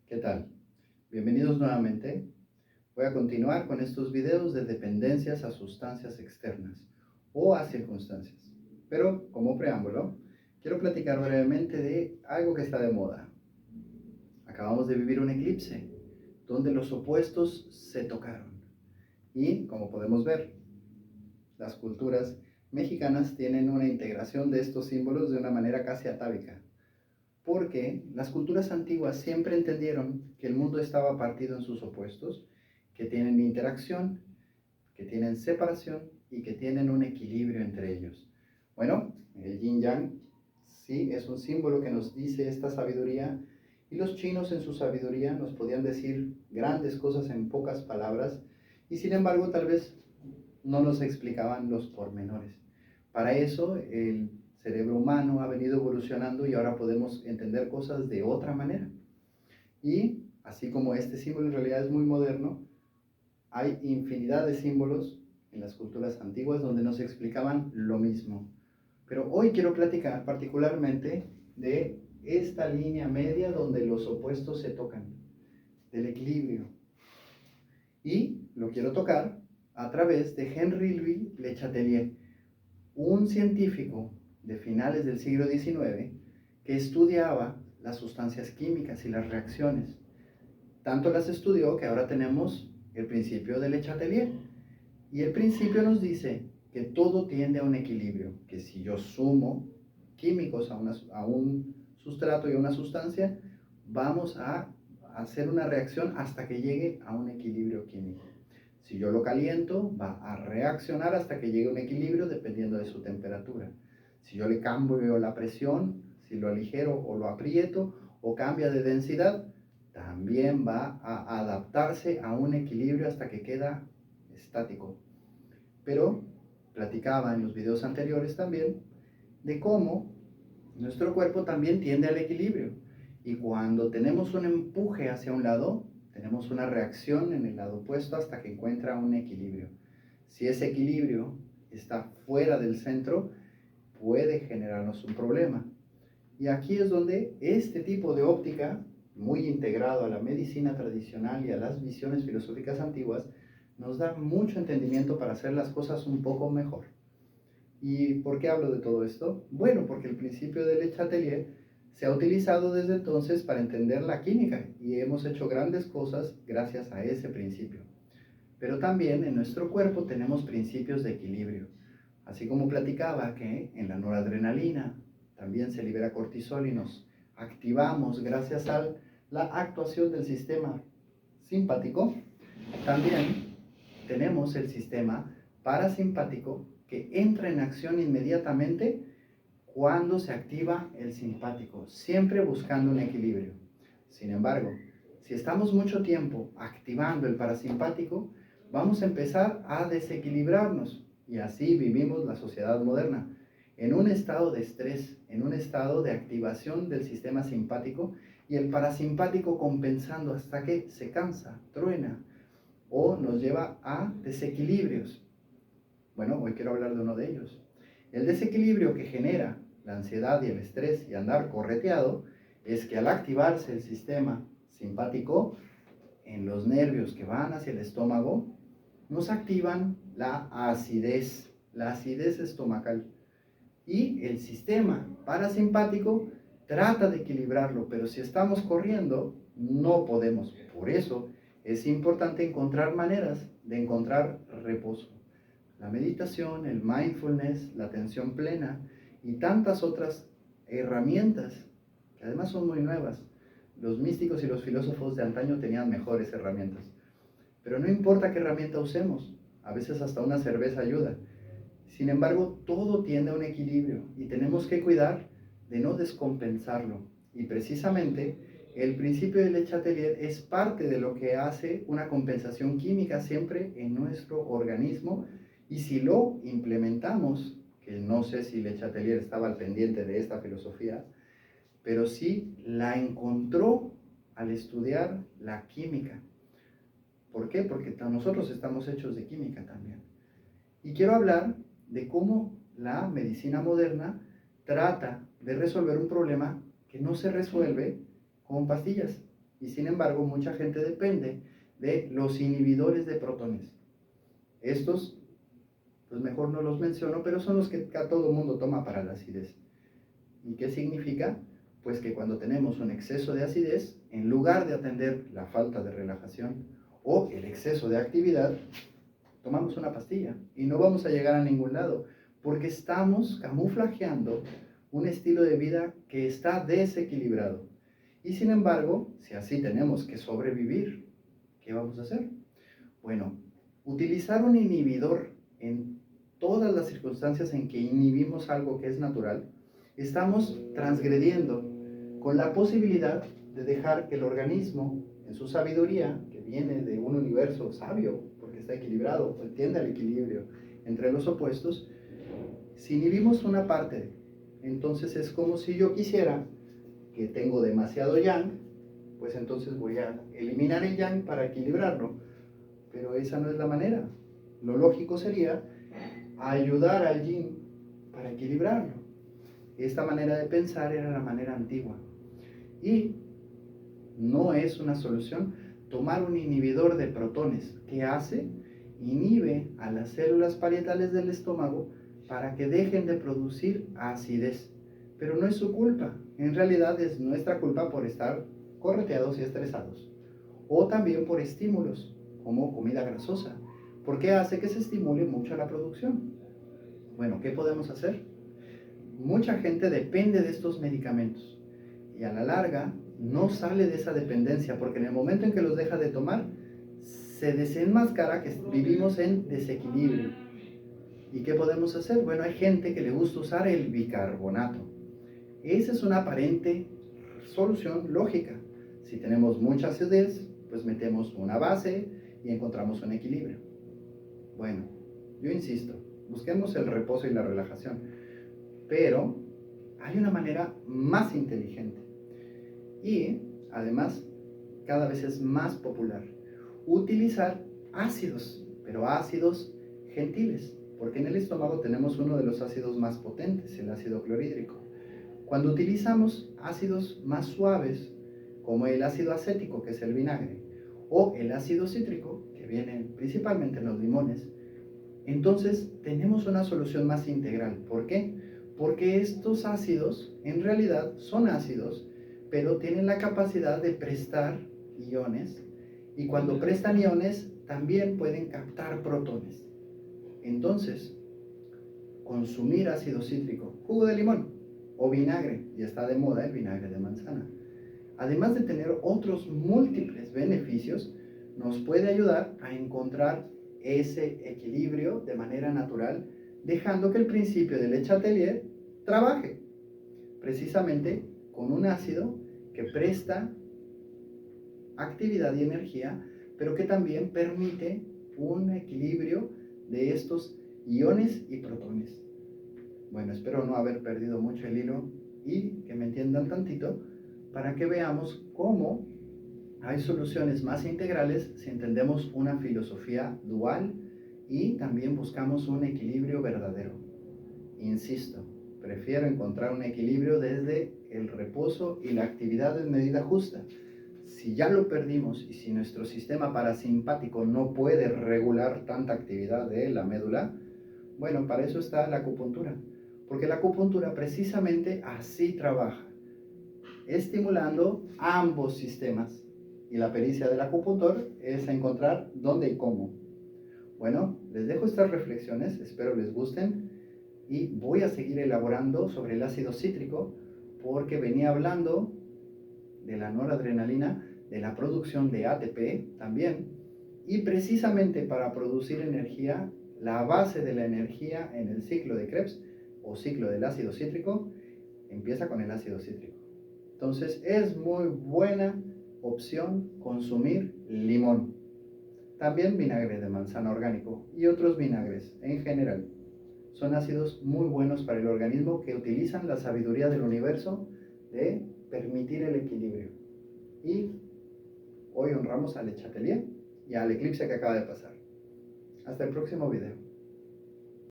¿Qué tal? Bienvenidos nuevamente. Voy a continuar con estos videos de dependencias a sustancias externas o a circunstancias. Pero como preámbulo, quiero platicar brevemente de algo que está de moda. Acabamos de vivir un eclipse donde los opuestos se tocaron. Y como podemos ver, las culturas mexicanas tienen una integración de estos símbolos de una manera casi atávica. Porque las culturas antiguas siempre entendieron que el mundo estaba partido en sus opuestos, que tienen interacción, que tienen separación y que tienen un equilibrio entre ellos. Bueno, el yin yang sí es un símbolo que nos dice esta sabiduría, y los chinos en su sabiduría nos podían decir grandes cosas en pocas palabras, y sin embargo tal vez no nos explicaban los pormenores. Para eso el cerebro humano ha venido evolucionando y ahora podemos entender cosas de otra manera. Y así como este símbolo en realidad es muy moderno, hay infinidad de símbolos en las culturas antiguas donde nos explicaban lo mismo. Pero hoy quiero platicar particularmente de esta línea media donde los opuestos se tocan, del equilibrio. Y lo quiero tocar a través de Henri Louis Le Chatelier, un científico de finales del siglo XIX que estudiaba las sustancias químicas y las reacciones. Tanto las estudió que ahora tenemos el principio de Le Chatelier. Y el principio nos dice que todo tiende a un equilibrio, que si yo sumo químicos a un sustrato y a una sustancia, vamos a hacer una reacción hasta que llegue a un equilibrio químico. Si yo lo caliento, va a reaccionar hasta que llegue a un equilibrio dependiendo de su temperatura. Si yo le cambio la presión, si lo aligero o lo aprieto o cambia de densidad, también va a adaptarse a un equilibrio hasta que queda estático. Pero platicaba en los videos anteriores también de cómo nuestro cuerpo también tiende al equilibrio. Y cuando tenemos un empuje hacia un lado, tenemos una reacción en el lado opuesto hasta que encuentra un equilibrio. Si ese equilibrio está fuera del centro, puede generarnos un problema. Y aquí es donde este tipo de óptica, muy integrado a la medicina tradicional y a las visiones filosóficas antiguas, nos da mucho entendimiento para hacer las cosas un poco mejor. ¿Y por qué hablo de todo esto? Bueno, porque el principio de Le Chatelier se ha utilizado desde entonces para entender la química y hemos hecho grandes cosas gracias a ese principio. Pero también en nuestro cuerpo tenemos principios de equilibrio. Así como platicaba que en la noradrenalina también se libera cortisol y nos activamos gracias a la actuación del sistema simpático, también tenemos el sistema parasimpático que entra en acción inmediatamente cuando se activa el simpático, siempre buscando un equilibrio. Sin embargo, si estamos mucho tiempo activando el parasimpático, vamos a empezar a desequilibrarnos y así vivimos la sociedad moderna, en un estado de estrés, en un estado de activación del sistema simpático y el parasimpático compensando hasta que se cansa, truena o nos lleva a desequilibrios. Bueno, hoy quiero hablar de uno de ellos. El desequilibrio que genera la ansiedad y el estrés y andar correteado es que al activarse el sistema simpático en los nervios que van hacia el estómago, nos activan la acidez estomacal. Y el sistema parasimpático trata de equilibrarlo, pero si estamos corriendo, no podemos. Por eso es importante encontrar maneras de encontrar reposo. La meditación, el mindfulness, la atención plena y tantas otras herramientas que además son muy nuevas. Los místicos y los filósofos de antaño tenían mejores herramientas. Pero no importa qué herramienta usemos, a veces hasta una cerveza ayuda. Sin embargo, todo tiende a un equilibrio y tenemos que cuidar de no descompensarlo. Y precisamente el principio de Le Chatelier es parte de lo que hace una compensación química siempre en nuestro organismo. Y si lo implementamos, que no sé si Le Chatelier estaba al pendiente de esta filosofía, pero sí la encontró al estudiar la química. ¿Por qué? Porque nosotros estamos hechos de química también. Y quiero hablar de cómo la medicina moderna trata de resolver un problema que no se resuelve con pastillas. Y sin embargo, mucha gente depende de los inhibidores de protones. Estos, pues mejor no los menciono, pero son los que todo mundo toma para la acidez. ¿Y qué significa? Pues que cuando tenemos un exceso de acidez, en lugar de atender la falta de relajación o el exceso de actividad, tomamos una pastilla y no vamos a llegar a ningún lado, porque estamos camuflajeando un estilo de vida que está desequilibrado. Y sin embargo, si así tenemos que sobrevivir, ¿qué vamos a hacer? Bueno, utilizar un inhibidor en todas las circunstancias en que inhibimos algo que es natural, estamos transgrediendo con la posibilidad de dejar que el organismo, en su sabiduría, que viene de un universo sabio, porque está equilibrado, tiende al equilibrio entre los opuestos, si inhibimos una parte, entonces es como si yo quisiera que tengo demasiado yang, pues entonces voy a eliminar el yang para equilibrarlo, pero esa no es la manera. Lo lógico sería ayudar al yin para equilibrarlo. Esta manera de pensar era la manera antigua. Y no es una solución tomar un inhibidor de protones. ¿Qué hace? Inhibe a las células parietales del estómago para que dejen de producir acidez. Pero no es su culpa. En realidad es nuestra culpa por estar correteados y estresados. O también por estímulos, como comida grasosa, porque hace que se estimule mucho la producción. Bueno, ¿qué podemos hacer? Mucha gente depende de estos medicamentos y a la larga no sale de esa dependencia, porque en el momento en que los deja de tomar, se desenmascara que vivimos en desequilibrio. ¿Y qué podemos hacer? Bueno, hay gente que le gusta usar el bicarbonato. Esa es una aparente solución lógica. Si tenemos mucha acidez, pues metemos una base y encontramos un equilibrio. Bueno, yo insisto, busquemos el reposo y la relajación, pero hay una manera más inteligente y además cada vez es más popular utilizar ácidos, pero ácidos gentiles, porque en el estómago tenemos uno de los ácidos más potentes, el ácido clorhídrico. Cuando utilizamos ácidos más suaves, como el ácido acético, que es el vinagre, o el ácido cítrico, que viene principalmente en los limones, entonces tenemos una solución más integral. ¿Por qué? Porque estos ácidos en realidad son ácidos, pero tienen la capacidad de prestar iones, y cuando prestan iones también pueden captar protones. Entonces, consumir ácido cítrico, jugo de limón o vinagre, y está de moda el vinagre de manzana, además de tener otros múltiples beneficios, nos puede ayudar a encontrar ese equilibrio de manera natural, dejando que el principio del Le Chatelier trabaje precisamente con un ácido que presta actividad y energía, pero que también permite un equilibrio de estos iones y protones. Bueno, espero no haber perdido mucho el hilo y que me entiendan tantito para que veamos cómo hay soluciones más integrales si entendemos una filosofía dual y también buscamos un equilibrio verdadero. Insisto, prefiero encontrar un equilibrio desde el reposo y la actividad en medida justa. Si ya lo perdimos y si nuestro sistema parasimpático no puede regular tanta actividad de la médula, bueno, para eso está la acupuntura, porque la acupuntura precisamente así trabaja, estimulando ambos sistemas. Y la pericia del acupuntor es encontrar dónde y cómo. Bueno, les dejo estas reflexiones, espero les gusten y voy a seguir elaborando sobre el ácido cítrico porque venía hablando de la noradrenalina, de la producción de ATP también, y precisamente para producir energía, la base de la energía en el ciclo de Krebs o ciclo del ácido cítrico empieza con el ácido cítrico. Entonces es muy buena opción consumir limón, también vinagre de manzana orgánico y otros vinagres en general. Son ácidos muy buenos para el organismo que utilizan la sabiduría del universo de permitir el equilibrio. Y hoy honramos al Le Chatelier y al eclipse que acaba de pasar. Hasta el próximo video.